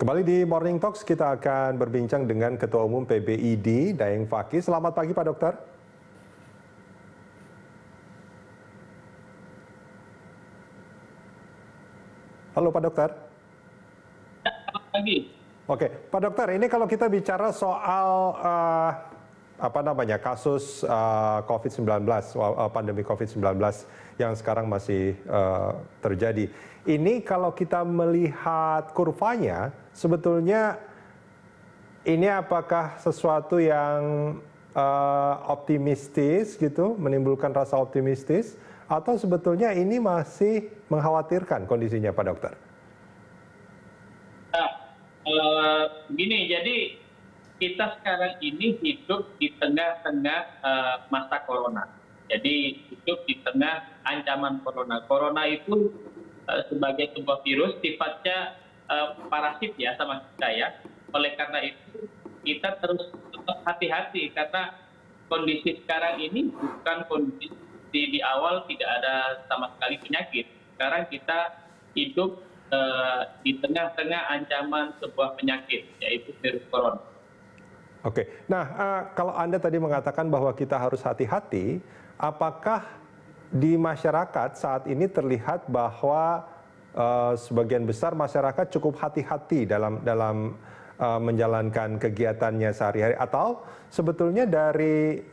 Kembali di Morning Talks, kita akan berbincang dengan Ketua Umum PBID, Daeng Fakih. Selamat pagi, Pak Dokter. Halo, Pak Dokter. Selamat pagi. Oke, Pak Dokter, ini kalau kita bicara soal kasus COVID-19, pandemi COVID-19 yang sekarang masih terjadi. Ini kalau kita melihat kurvanya, sebetulnya ini apakah sesuatu yang optimistis gitu, menimbulkan rasa optimistis, atau sebetulnya ini masih mengkhawatirkan kondisinya, Pak Dokter? Begini, jadi kita sekarang ini hidup di tengah-tengah masa corona. Jadi hidup di tengah ancaman corona. Corona itu sebagai sebuah virus sifatnya parasit ya sama kita ya. Oleh karena itu kita terus tetap hati-hati karena kondisi sekarang ini bukan kondisi di awal tidak ada sama sekali penyakit. Sekarang kita hidup di tengah-tengah ancaman sebuah penyakit yaitu virus corona. Oke, nah kalau Anda tadi mengatakan bahwa kita harus hati-hati, apakah di masyarakat saat ini terlihat bahwa sebagian besar masyarakat cukup hati-hati dalam menjalankan kegiatannya sehari-hari, atau sebetulnya dari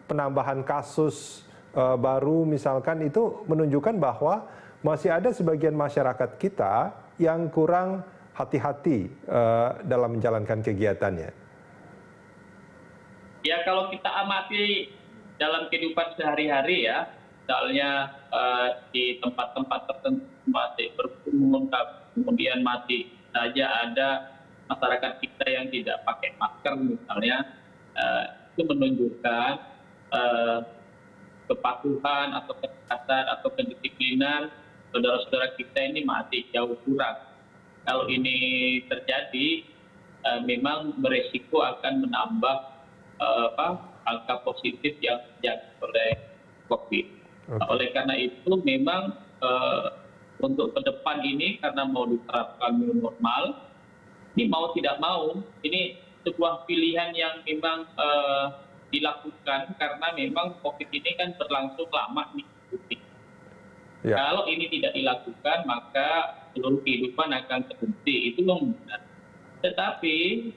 penambahan kasus baru misalkan itu menunjukkan bahwa masih ada sebagian masyarakat kita yang kurang hati-hati dalam menjalankan kegiatannya? Ya, kalau kita amati dalam kehidupan sehari-hari ya, misalnya di tempat-tempat tertentu masih berkerumun, kemudian masih saja ada masyarakat kita yang tidak pakai masker misalnya, itu menunjukkan kepatuhan atau kesehatan atau kedisiplinan saudara-saudara kita ini masih jauh kurang. Kalau ini terjadi, memang beresiko akan menambah angka positif yang terjadi oleh COVID. Okay. Oleh karena itu memang untuk ke depan ini karena mau diterapkan new normal, ini mau tidak mau, ini sebuah pilihan yang memang dilakukan karena memang COVID ini kan berlangsung lama nih. Yeah. Kalau ini tidak dilakukan maka seluruh kehidupan akan terhenti, itu memang. Tetapi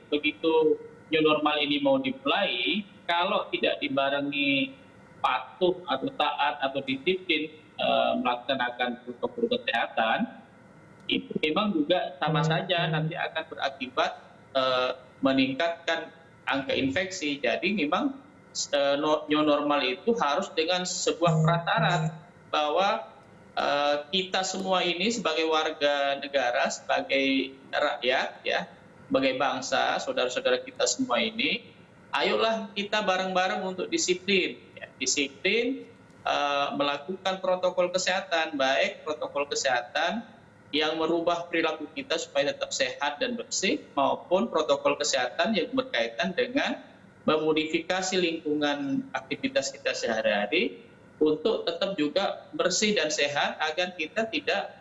begitu new normal ini mau dimulai, kalau tidak dibarengi patuh atau taat atau disiplin melaksanakan protokol kesehatan, itu memang juga sama saja nanti akan berakibat meningkatkan angka infeksi. Jadi memang new normal itu harus dengan sebuah prasyarat bahwa kita semua ini sebagai warga negara, sebagai rakyat ya, sebagai bangsa, saudara-saudara kita semua ini, ayolah kita bareng-bareng untuk disiplin. Ya, disiplin melakukan protokol kesehatan, baik protokol kesehatan yang merubah perilaku kita supaya tetap sehat dan bersih, maupun protokol kesehatan yang berkaitan dengan memodifikasi lingkungan aktivitas kita sehari-hari untuk tetap juga bersih dan sehat agar kita tidak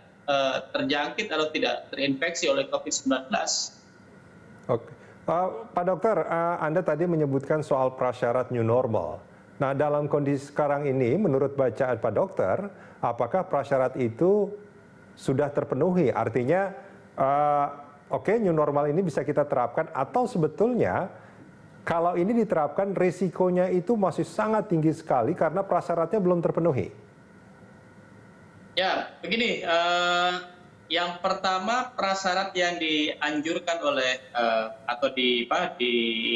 terjangkit atau tidak terinfeksi oleh COVID-19. Oke, Pak Dokter, Anda tadi menyebutkan soal prasyarat new normal. Nah, dalam kondisi sekarang ini, menurut bacaan Pak Dokter, apakah prasyarat itu sudah terpenuhi? Artinya, oke, new normal ini bisa kita terapkan, atau sebetulnya kalau ini diterapkan, risikonya itu masih sangat tinggi sekali karena prasyaratnya belum terpenuhi? Ya, begini. Yang pertama, prasyarat yang dianjurkan oleh atau disarankan,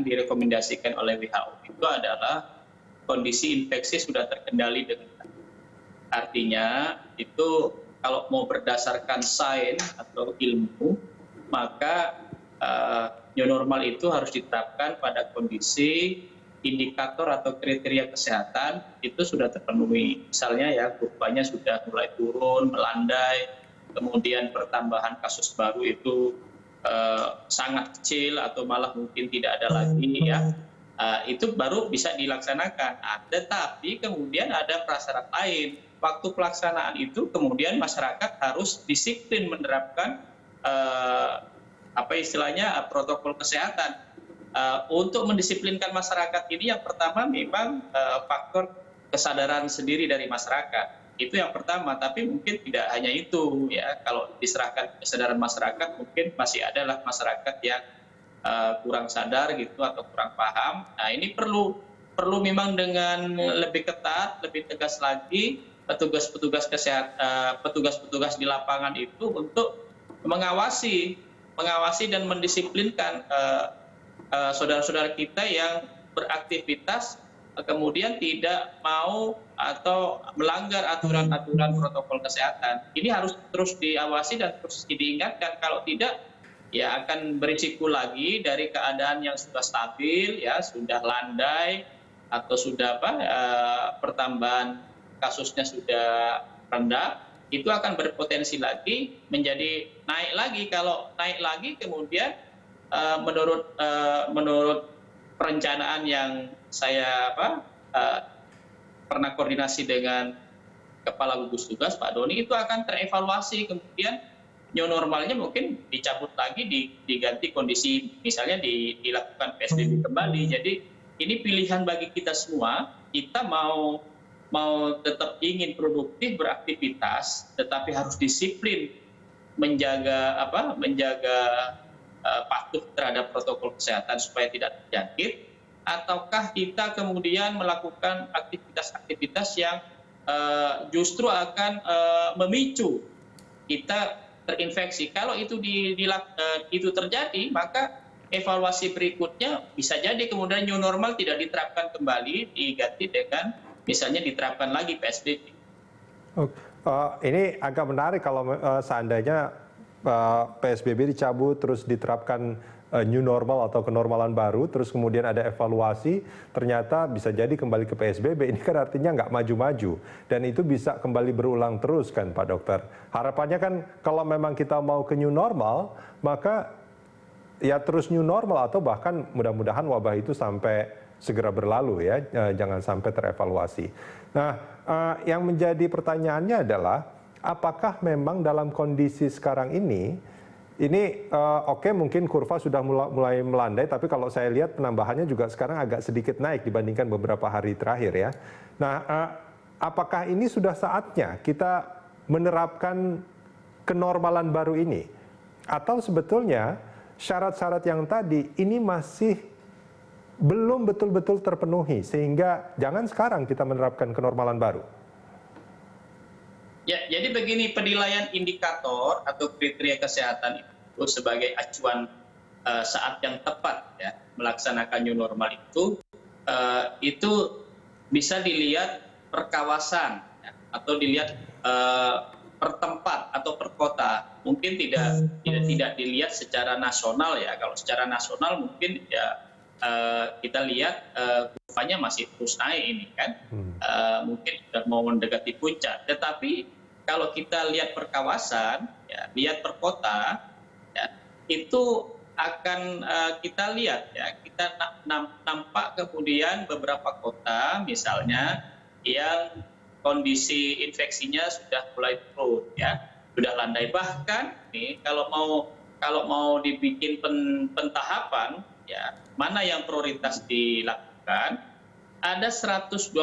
direkomendasikan oleh WHO itu adalah kondisi infeksi sudah terkendali dengan baik. Artinya itu kalau mau berdasarkan sains atau ilmu, maka new normal itu harus diterapkan pada kondisi indikator atau kriteria kesehatan itu sudah terpenuhi. Misalnya ya, kurvanya sudah mulai turun, melandai, kemudian pertambahan kasus baru itu sangat kecil atau malah mungkin tidak ada lagi ya. Itu baru bisa dilaksanakan. Tetapi kemudian ada prasyarat lain. Waktu pelaksanaan itu kemudian masyarakat harus disiplin menerapkan eh, apa istilahnya protokol kesehatan. Untuk mendisiplinkan masyarakat ini yang pertama memang faktor kesadaran sendiri dari masyarakat. Itu yang pertama, tapi mungkin tidak hanya itu ya. Kalau diserahkan kesadaran masyarakat, mungkin masih adalah masyarakat yang kurang sadar gitu atau kurang paham. Nah, ini perlu memang dengan lebih ketat, lebih tegas lagi petugas-petugas kesehatan, petugas-petugas di lapangan itu untuk mengawasi dan mendisiplinkan saudara-saudara kita yang beraktivitas kemudian tidak mau atau melanggar aturan-aturan protokol kesehatan. Ini harus terus diawasi dan terus diingatkan. Kalau tidak, ya akan berisiko lagi dari keadaan yang sudah stabil, ya sudah landai atau sudah pertambahan kasusnya sudah rendah, itu akan berpotensi lagi menjadi naik lagi. Kalau naik lagi kemudian menurut perencanaan yang saya pernah koordinasi dengan Kepala Gugus Tugas Pak Doni, itu akan terevaluasi, kemudian new normalnya mungkin dicabut lagi, diganti kondisi, misalnya dilakukan PSBB kembali. Jadi ini pilihan bagi kita semua. Kita mau tetap ingin produktif beraktivitas, tetapi harus disiplin menjaga patuh terhadap protokol kesehatan supaya tidak terjangkit, ataukah kita kemudian melakukan aktivitas-aktivitas yang justru akan memicu kita terinfeksi. Kalau itu itu terjadi, maka evaluasi berikutnya bisa jadi kemudian new normal tidak diterapkan kembali, diganti dengan misalnya diterapkan lagi PSBB. Ini agak menarik kalau seandainya PSBB dicabut terus diterapkan new normal atau kenormalan baru, terus kemudian ada evaluasi, ternyata bisa jadi kembali ke PSBB. Ini kan artinya nggak maju-maju, dan itu bisa kembali berulang terus kan Pak Dokter. Harapannya kan kalau memang kita mau ke new normal, maka ya terus new normal, atau bahkan mudah-mudahan wabah itu sampai segera berlalu ya, jangan sampai terevaluasi. Nah, yang menjadi pertanyaannya adalah apakah memang dalam kondisi sekarang ini oke, mungkin kurva sudah mulai melandai, tapi kalau saya lihat penambahannya juga sekarang agak sedikit naik dibandingkan beberapa hari terakhir ya. Nah, apakah ini sudah saatnya kita menerapkan kenormalan baru ini? Atau sebetulnya syarat-syarat yang tadi ini masih belum betul-betul terpenuhi, sehingga jangan sekarang kita menerapkan kenormalan baru? Ya, jadi begini, penilaian indikator atau kriteria kesehatan itu sebagai acuan saat yang tepat ya melaksanakan new normal itu bisa dilihat per kawasan ya, atau dilihat per tempat atau per kota. Mungkin tidak dilihat secara nasional ya. Kalau secara nasional mungkin ya kita lihat kurvanya masih terus naik ini kan, mungkin sudah mau mendekati puncak. Tetapi kalau kita lihat per kawasan, ya, lihat per kota, ya, itu akan kita lihat ya, kita nampak kemudian beberapa kota misalnya yang kondisi infeksinya sudah mulai turun ya, sudah landai. Bahkan nih kalau mau dibikin pentahapan ya, mana yang prioritas dilakukan, ada 124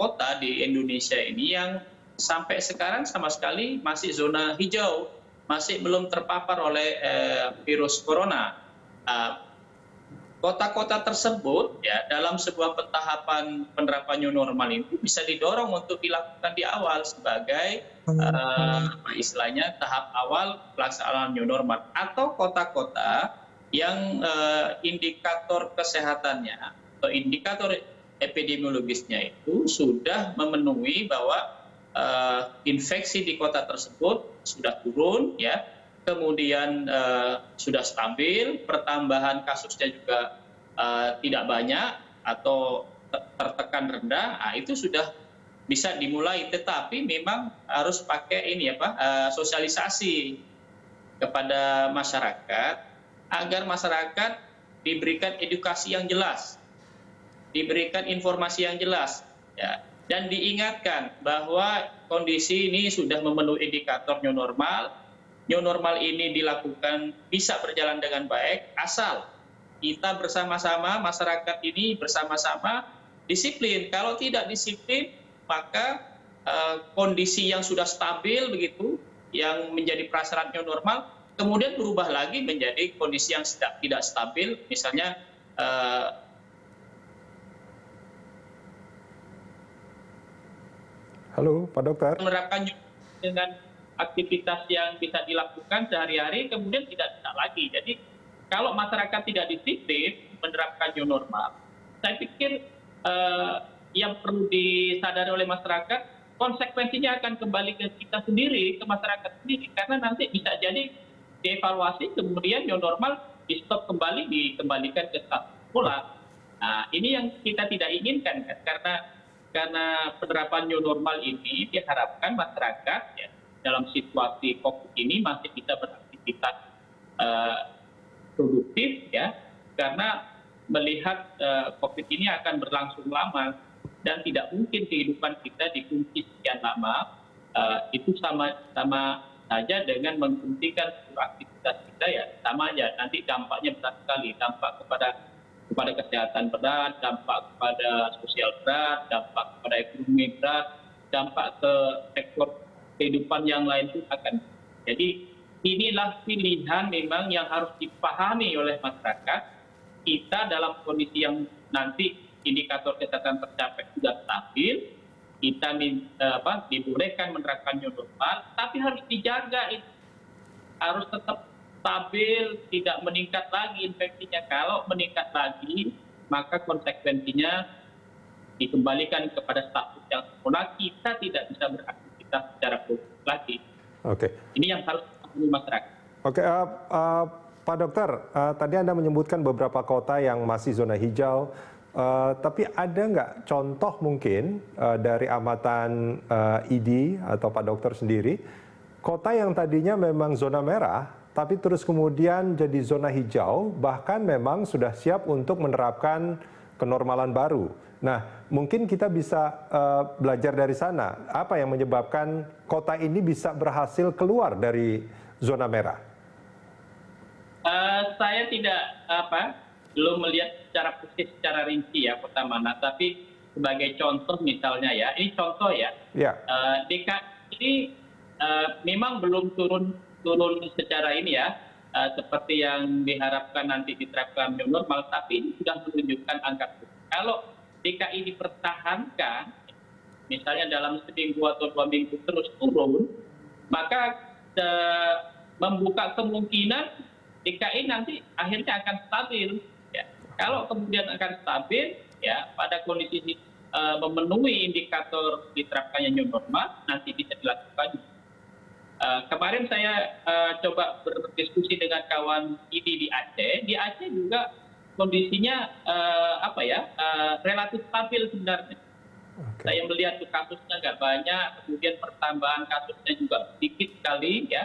kota di Indonesia ini yang sampai sekarang sama sekali masih zona hijau, masih belum terpapar oleh virus corona. Kota-kota tersebut ya dalam sebuah pentahapan penerapan new normal itu bisa didorong untuk dilakukan di awal sebagai istilahnya tahap awal pelaksanaan new normal. Atau kota-kota yang indikator kesehatannya atau indikator epidemiologisnya itu sudah memenuhi bahwa infeksi di kota tersebut sudah turun ya, kemudian sudah stabil, pertambahan kasusnya juga tidak banyak atau tertekan rendah, itu sudah bisa dimulai. Tetapi memang harus pakai sosialisasi kepada masyarakat agar masyarakat diberikan edukasi yang jelas, diberikan informasi yang jelas ya. Dan diingatkan bahwa kondisi ini sudah memenuhi indikator new normal, new normal ini dilakukan bisa berjalan dengan baik asal kita bersama-sama, masyarakat ini bersama-sama disiplin. Kalau tidak disiplin, maka kondisi yang sudah stabil begitu, yang menjadi prasyarat new normal, kemudian berubah lagi menjadi kondisi yang tidak stabil, misalnya Halo, Pak Dokter. menerapkan dengan aktivitas yang bisa dilakukan sehari-hari, kemudian tidak bisa lagi. Jadi kalau masyarakat tidak disiplin menerapkan new normal, saya pikir yang perlu disadari oleh masyarakat, konsekuensinya akan kembali ke kita sendiri, ke masyarakat sendiri, karena nanti bisa jadi dievaluasi, kemudian new normal di stop kembali, dikembalikan ke status semula. Nah, ini yang kita tidak inginkan, kan? Karena penerapan new normal ini diharapkan masyarakat ya, dalam situasi COVID ini masih bisa beraktivitas produktif, ya, karena melihat COVID ini akan berlangsung lama dan tidak mungkin kehidupan kita dikunci sekian lama, itu sama saja dengan menghentikan seluruh aktivitas kita, ya, sama aja. Nanti dampaknya besar sekali, dampak kepada kesehatan berat, dampak kepada sosial berat, dampak kepada ekonomi berat, dampak ke sektor kehidupan yang lain itu akan. Jadi inilah pilihan memang yang harus dipahami oleh masyarakat. Kita dalam kondisi yang nanti indikator kesehatan tercapai sudah stabil, kita dibolehkan menerapkan new normal, tapi harus dijaga, harus tetap stabil, tidak meningkat lagi infeksinya. Kalau meningkat lagi, maka konsekuensinya dikembalikan kepada status yang semula, kita tidak bisa beraktivitas secara produktif lagi. Oke. Ini yang harus dipahami masyarakat. Oke, Pak Dokter, tadi Anda menyebutkan beberapa kota yang masih zona hijau, tapi ada nggak contoh mungkin dari amatan ID atau Pak Dokter sendiri, kota yang tadinya memang zona merah, tapi terus kemudian jadi zona hijau, bahkan memang sudah siap untuk menerapkan kenormalan baru. Nah, mungkin kita bisa belajar dari sana. Apa yang menyebabkan kota ini bisa berhasil keluar dari zona merah? Saya belum melihat secara persis, secara rinci ya kota mana. Tapi sebagai contoh misalnya ya, ini contoh ya. Ya. DKI ini memang belum turun secara ini ya, seperti yang diharapkan nanti diterapkan new normal, tapi ini sudah menunjukkan angka turun. Kalau DKI dipertahankan, misalnya dalam seminggu atau 2 minggu terus turun, maka membuka kemungkinan DKI nanti akhirnya akan stabil. Ya. Kalau kemudian akan stabil, ya pada kondisi memenuhi indikator diterapkannya new normal, nanti bisa dilakukan. Kemarin saya coba berdiskusi dengan kawan ini di Aceh. Di Aceh juga kondisinya relatif stabil sebenarnya. Okay. Saya melihat tuh kasusnya nggak banyak, kemudian pertambahan kasusnya juga sedikit sekali, ya.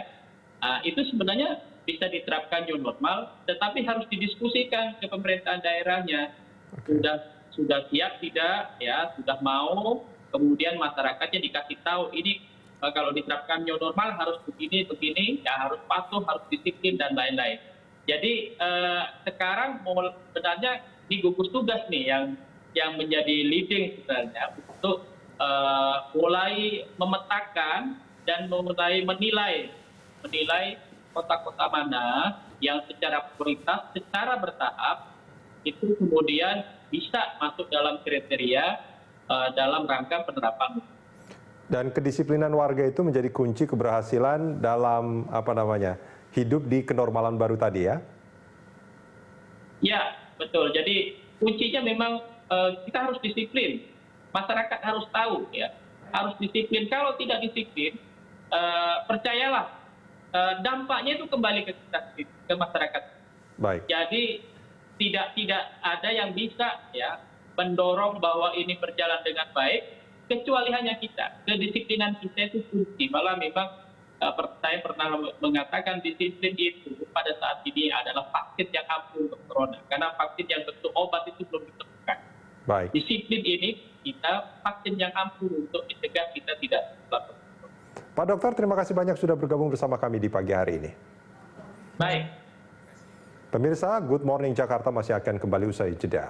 Itu sebenarnya bisa diterapkan new normal, tetapi harus didiskusikan ke pemerintahan daerahnya. Okay. Sudah siap tidak, ya, sudah mau, kemudian masyarakatnya dikasih tahu ini. Kalau diterapkan new normal harus begini, ya harus patuh, harus disiplin, dan lain-lain. Jadi sekarang sebenarnya ini gugus tugas nih yang menjadi leading sebenarnya untuk mulai memetakan dan mulai menilai kota-kota mana yang secara prioritas, secara bertahap itu kemudian bisa masuk dalam kriteria dalam rangka penerapan. Dan kedisiplinan warga itu menjadi kunci keberhasilan dalam hidup di kenormalan baru tadi, ya? Ya, betul. Jadi kuncinya memang kita harus disiplin. Masyarakat harus tahu, ya, harus disiplin. Kalau tidak disiplin, percayalah dampaknya itu kembali ke kita, ke masyarakat. Baik. Jadi tidak ada yang bisa, ya, mendorong bahwa ini berjalan dengan baik, kecuali hanya kita. Kedisiplinan kita itu kunci. Malah memang saya pernah mengatakan disiplin itu pada saat ini adalah vaksin yang ampuh untuk corona. Karena vaksin yang bentuk obat itu belum ditemukan. Baik. Disiplin ini kita vaksin yang ampuh untuk mencegah kita tidak melakukan. Pak Dokter, terima kasih banyak sudah bergabung bersama kami di pagi hari ini. Baik. Pemirsa, Good Morning Jakarta masih akan kembali usai jeda.